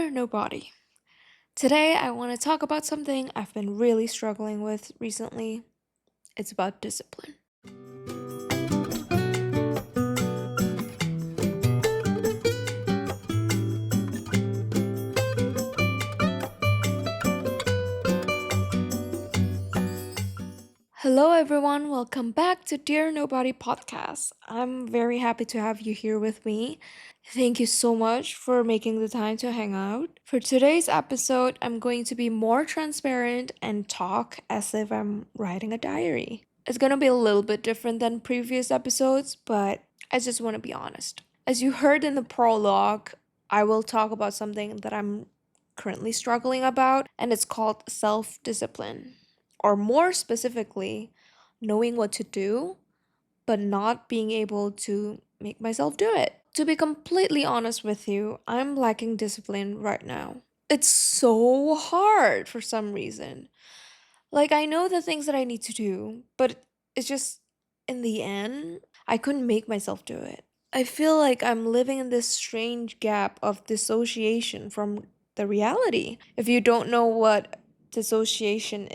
Dear Nobody. Today I want to talk about something I've been really struggling with recently. It's about discipline. Hello, everyone. Welcome back to Dear Nobody podcast. I'm very happy to have you here with me. Thank you so much for making the time to hang out. For today's episode, I'm going to be more transparent and talk as if I'm writing a diary. It's going to be a little bit different than previous episodes, but I just want to be honest. As you heard in the prologue, I will talk about something that I'm currently struggling about, and it's called self discipline or more specifically, knowing what to do, but not being able to make myself do it. To be completely honest with you, I'm lacking discipline right now. It's so hard for some reason. Like, I know the things that I need to do, but it's just in the end, I couldn't make myself do it. I feel like I'm living in this strange gap of dissociation from the reality. If you don't know what dissociation,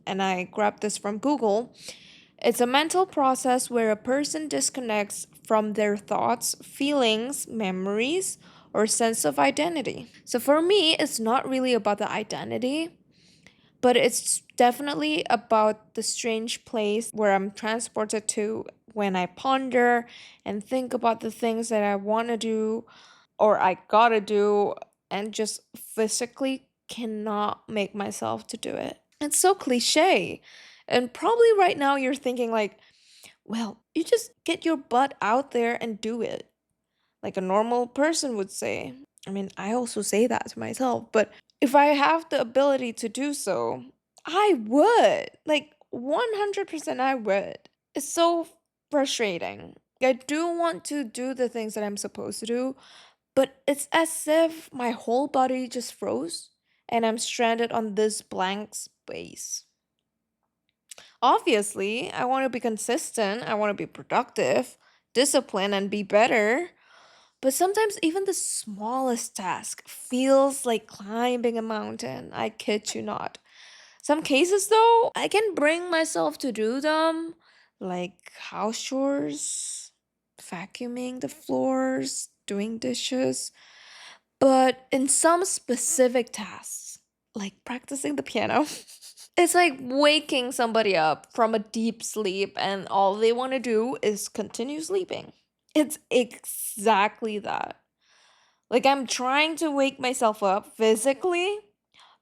and I grabbed this from Google, it's a mental process where a person disconnects from their thoughts, feelings, memories, or sense of identity. So for me, it's not really about the identity, but it's definitely about the strange place where I'm transported to when I ponder and think about the things that I want to do or I gotta do and just physically cannot make myself to do it. It's so cliche. And probably right now you're thinking like, well, you just get your butt out there and do it. Like a normal person would say. I mean, I also say that to myself, but if I have the ability to do so, I would. Like 100% I would. It's so frustrating. I do want to do the things that I'm supposed to do, but it's as if my whole body just froze and I'm stranded on this blank space. Obviously, I want to be consistent, I want to be productive, disciplined, and be better. But sometimes even the smallest task feels like climbing a mountain. I kid you not. Some cases, though, I can bring myself to do them, like house chores, vacuuming the floors, doing dishes. But in some specific tasks, like practicing the piano, it's like waking somebody up from a deep sleep and all they want to do is continue sleeping. It's exactly that. Like I'm trying to wake myself up physically,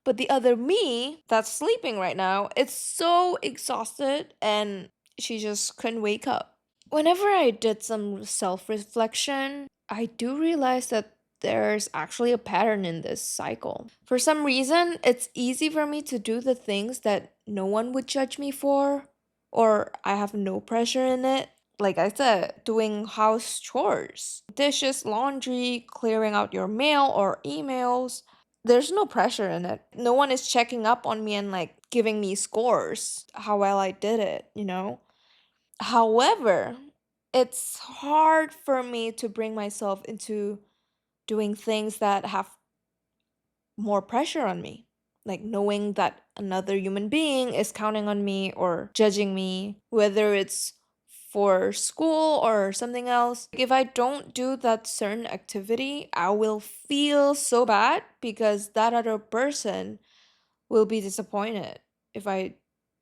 but the other me that's sleeping right now, it's so exhausted and she just couldn't wake up. Whenever I did some self reflection, I do realize that there's actually a pattern in this cycle. For some reason, it's easy for me to do the things that no one would judge me for, or I have no pressure in it. Like I said, doing house chores, dishes, laundry, clearing out your mail or emails. There's no pressure in it. No one is checking up on me and like giving me scores how well I did it? However, it's hard for me to bring myself into doing things that have more pressure on me. Like knowing that another human being is counting on me or judging me, whether it's for school or something else. If I don't do that certain activity, I will feel so bad because that other person will be disappointed if I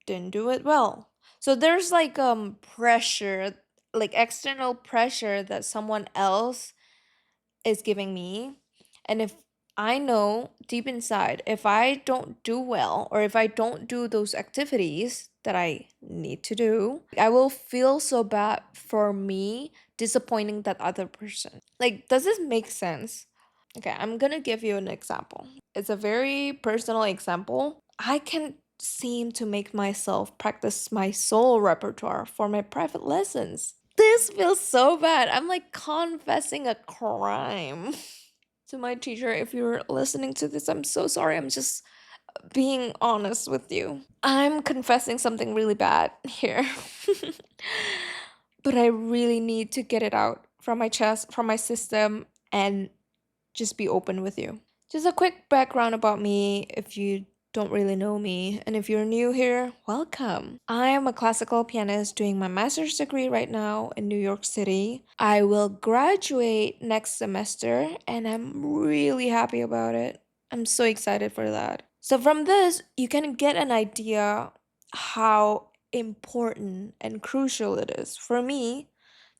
didn't do it well. So there's like pressure, like external pressure that someone else is giving me. And if I know deep inside, if I don't do well or if I don't do those activities that I need to do, I will feel so bad for me disappointing that other person. Like, does this make sense? Okay, I'm gonna give you an example. It's a very personal example. I can seem to make myself practice my solo repertoire for my private lessons. This feels so bad. I'm like confessing a crime to my teacher. If you're listening to this, I'm so sorry. I'm just being honest with you. I'm confessing something really bad here. But I really need to get it out from my chest, from my system, and just be open with you. Just a quick background about me if you don't really know me, and if you're new here, welcome. I am a classical pianist doing my master's degree right now in New York City. I will graduate next semester, and I'm really happy about it. I'm so excited for that. So, from this, you can get an idea how important and crucial it is for me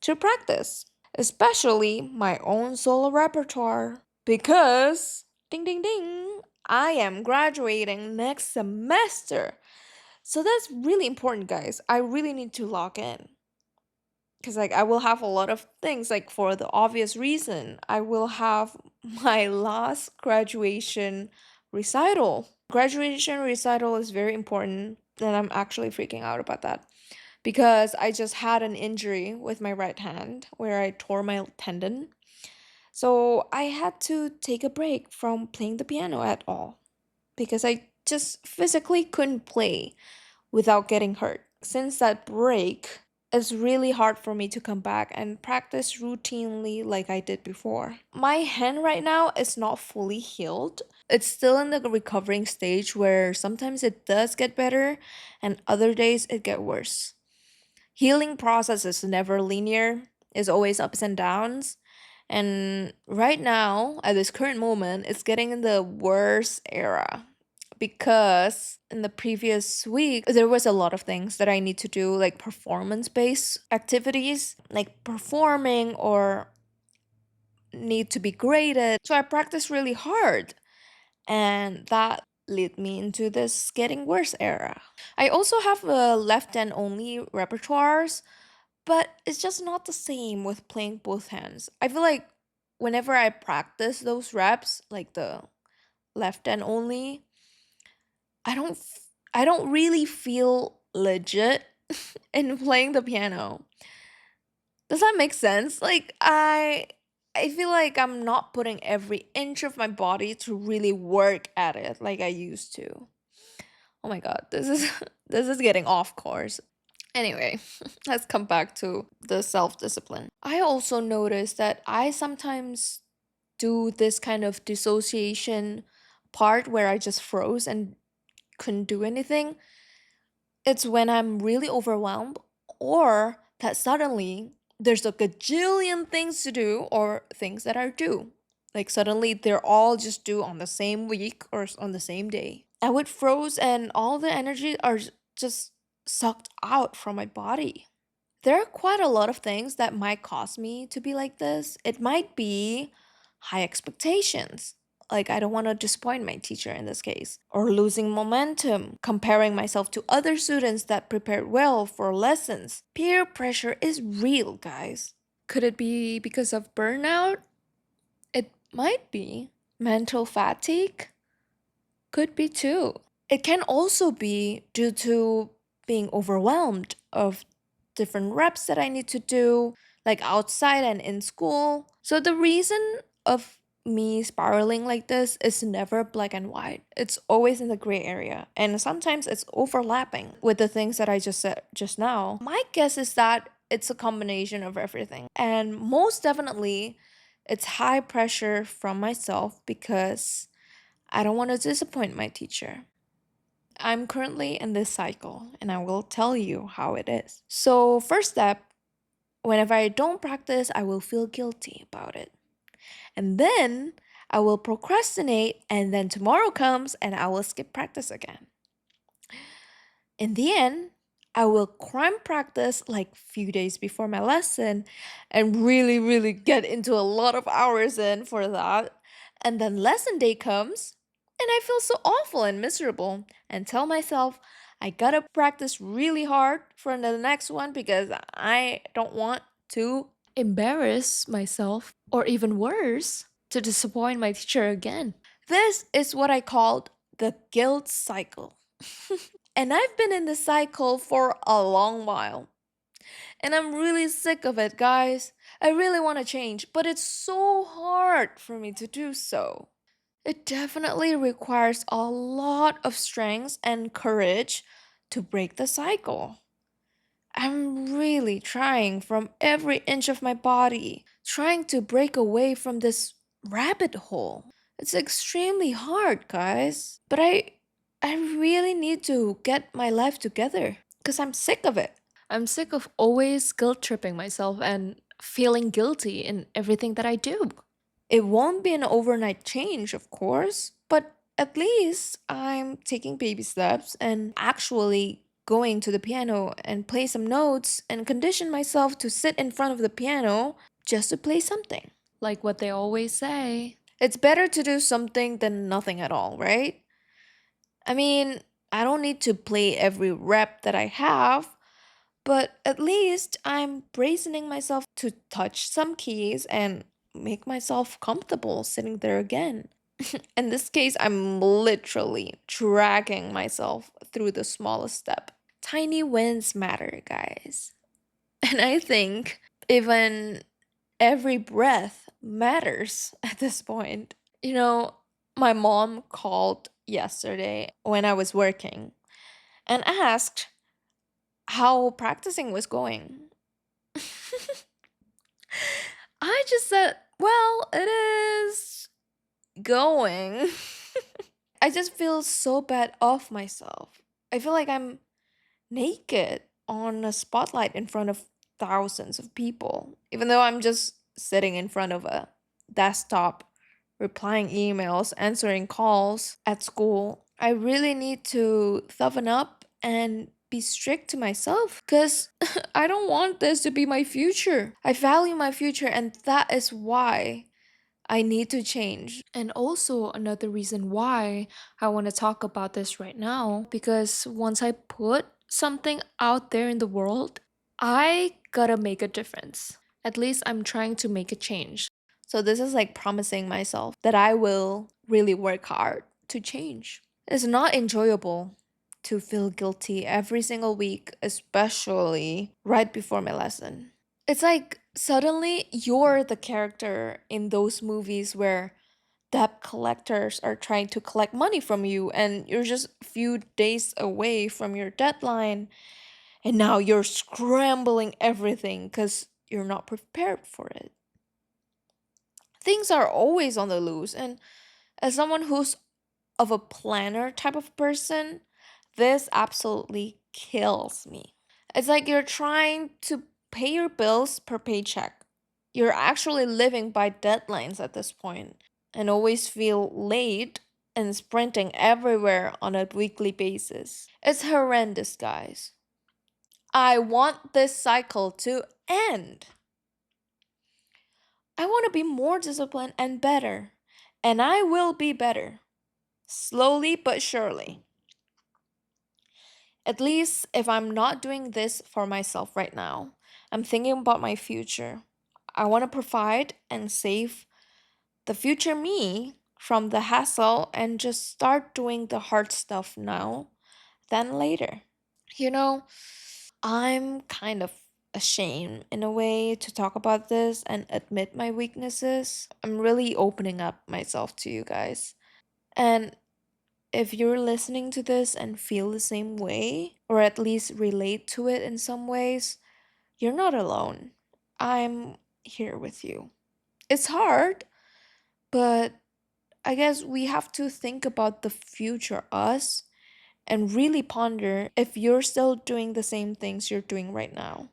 to practice, especially my own solo repertoire. Because, ding ding ding, I am graduating next semester. So that's really important, guys. I really need to lock in. Because, like, I will have a lot of things, like, for the obvious reason, I will have my last graduation recital. Graduation recital is very important, and I'm actually freaking out about that because I just had an injury with my right hand where I tore my tendon. So I had to take a break from playing the piano at all because I just physically couldn't play without getting hurt. Since that break, it's really hard for me to come back and practice routinely like I did before. My hand right now is not fully healed. It's still in the recovering stage where sometimes it does get better and other days it get worse. Healing process is never linear, it's always ups and downs. And right now, at this current moment, it's getting in the worst era because in the previous week, there was a lot of things that I need to do, like performance based activities, like performing or need to be graded. So I practiced really hard, and that led me into this getting worse era. I also have a left hand only repertoires, but it's just not the same with playing both hands. I feel like whenever I practice those reps, like the left hand only, I don't really feel legit in playing the piano. Does that make sense? Like I feel like I'm not putting every inch of my body to really work at it like I used to. Oh my god, this is this is getting off course. Anyway, let's come back to the self discipline. I also noticed that I sometimes do this kind of dissociation part where I just froze and couldn't do anything. It's when I'm really overwhelmed or that suddenly there's a gajillion things to do or things that are due. Like suddenly they're all just due on the same week or on the same day. I would froze and all the energy are just sucked out from my body. There are quite a lot of things that might cause me to be like this. It might be high expectations. Like, I don't want to disappoint my teacher in this case. Or losing momentum, comparing myself to other students that prepared well for lessons. Peer pressure is real, guys. Could it be because of burnout? It might be. Mental fatigue? Could be too. It can also be due to being overwhelmed of different reps that I need to do, like outside and in school. So the reason of me spiraling like this is never black and white. It's always in the gray area. And sometimes it's overlapping with the things that I just said just now. My guess is that it's a combination of everything. And most definitely, it's high pressure from myself because I don't want to disappoint my teacher. I'm currently in this cycle and I will tell you how it is. So, first step, whenever I don't practice, I will feel guilty about it. And then I will procrastinate, and then tomorrow comes and I will skip practice again. In the end, I will cram practice like few days before my lesson and really get into a lot of hours in for that. And then lesson day comes and I feel so awful and miserable and tell myself I gotta practice really hard for the next one because I don't want to embarrass myself or even worse, to disappoint my teacher again. This is what I called the guilt cycle. And I've been in this cycle for a long while. And I'm really sick of it, guys. I really want to change, but it's so hard for me to do so. It definitely requires a lot of strength and courage to break the cycle. I'm really trying from every inch of my body, trying to break away from this rabbit hole. It's extremely hard, guys. But I really need to get my life together because I'm sick of it. I'm sick of always guilt tripping myself and feeling guilty in everything that I do. It won't be an overnight change, of course, but at least I'm taking baby steps and actually going to the piano and play some notes and condition myself to sit in front of the piano just to play something. Like what they always say. It's better to do something than nothing at all, right? I mean, I don't need to play every rep that I have, but at least I'm brazening myself to touch some keys and make myself comfortable sitting there again. In this case, I'm literally dragging myself through the smallest step. Tiny wins matter, guys. And I think even every breath matters at this point. You know, my mom called yesterday when I was working and asked how practicing was going. I just said, well, it is going. I just feel so bad of myself. I feel like I'm naked on a spotlight in front of thousands of people, even though I'm just sitting in front of a desktop, replying emails, answering calls at school. I really need to toughen up and be strict to myself because I don't want this to be my future. I value my future, and that is why I need to change. And also, another reason why I want to talk about this right now, because once I put something out there in the world, I gotta make a difference. At least I'm trying to make a change. So, this is like promising myself that I will really work hard to change. It's not enjoyable to feel guilty every single week, especially right before my lesson. It's like suddenly you're the character in those movies where debt collectors are trying to collect money from you and you're just a few days away from your deadline and now you're scrambling everything because you're not prepared for it. Things are always on the loose, and as someone who's of a planner type of person, this absolutely kills me. It's like you're trying to pay your bills per paycheck. You're actually living by deadlines at this point and always feel late and sprinting everywhere on a weekly basis. It's horrendous, guys. I want this cycle to end. I want to be more disciplined and better. And I will be better. Slowly but surely. At least if I'm not doing this for myself right now, I'm thinking about my future. I want to provide and save the future me from the hassle and just start doing the hard stuff now than later. You know, I'm kind of ashamed in a way to talk about this and admit my weaknesses. I'm really opening up myself to you guys. And if you're listening to this and feel the same way, or at least relate to it in some ways, you're not alone. I'm here with you. It's hard, but I guess we have to think about the future us and really ponder if you're still doing the same things you're doing right now.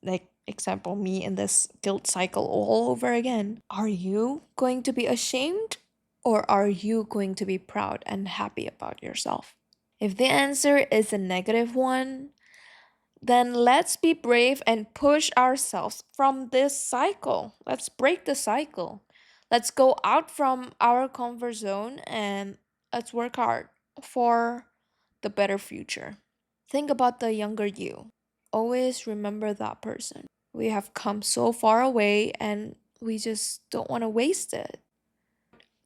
Like, example, me in this guilt cycle all over again. Are you going to be ashamed or are you going to be proud and happy about yourself? If the answer is a negative one, then let's be brave and push ourselves from this cycle. Let's break the cycle. Let's go out from our comfort zone and let's work hard for the better future. Think about the younger you. Always remember that person. We have come so far away and we just don't want to waste it.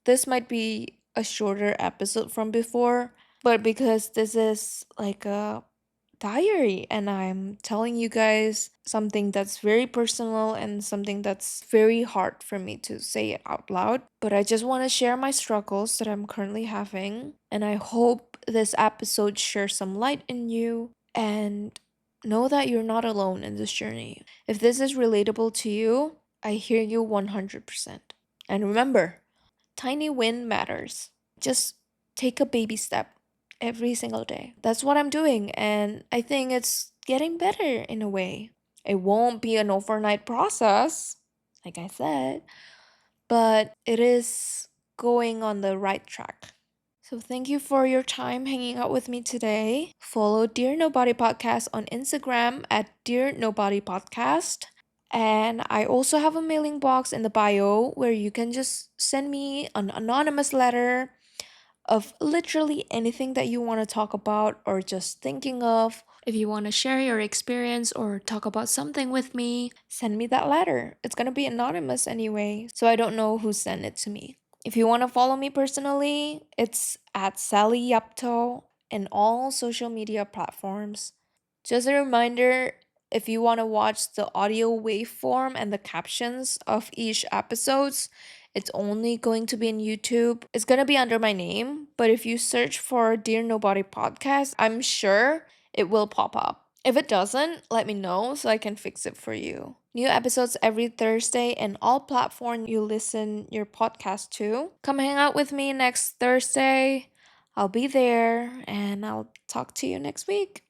This might be a shorter episode from before, but because this is like a diary and I'm telling you guys something that's very personal and something that's very hard for me to say it out loud. But I just want to share my struggles that I'm currently having. And I hope this episode shares some light in you and know that you're not alone in this journey. If this is relatable to you, I hear you 100%. And remember, tiny win matters. Just take a baby step every single day. That's what I'm doing, and I think it's getting better in a way. It won't be an overnight process, like I said, but it is going on the right track. So thank you for your time hanging out with me today. Follow Dear Nobody Podcast on Instagram at Dear Nobody Podcast. And I also have a mailing box in the bio where you can just send me an anonymous letter of literally anything that you want to talk about or just thinking of. If you want to share your experience or talk about something with me, send me that letter. It's going to be anonymous anyway, so I don't know who sent it to me. If you want to follow me personally, it's at Sally Yapto in all social media platforms. Just a reminder, if you want to watch the audio waveform and the captions of each episodes, it's only going to be in YouTube. It's going to be under my name, but if you search for Dear Nobody Podcast, I'm sure it will pop up. If it doesn't, let me know so I can fix it for you. New episodes every Thursday in all platforms you listen your podcast to. Come hang out with me next Thursday. I'll be there and I'll talk to you next week.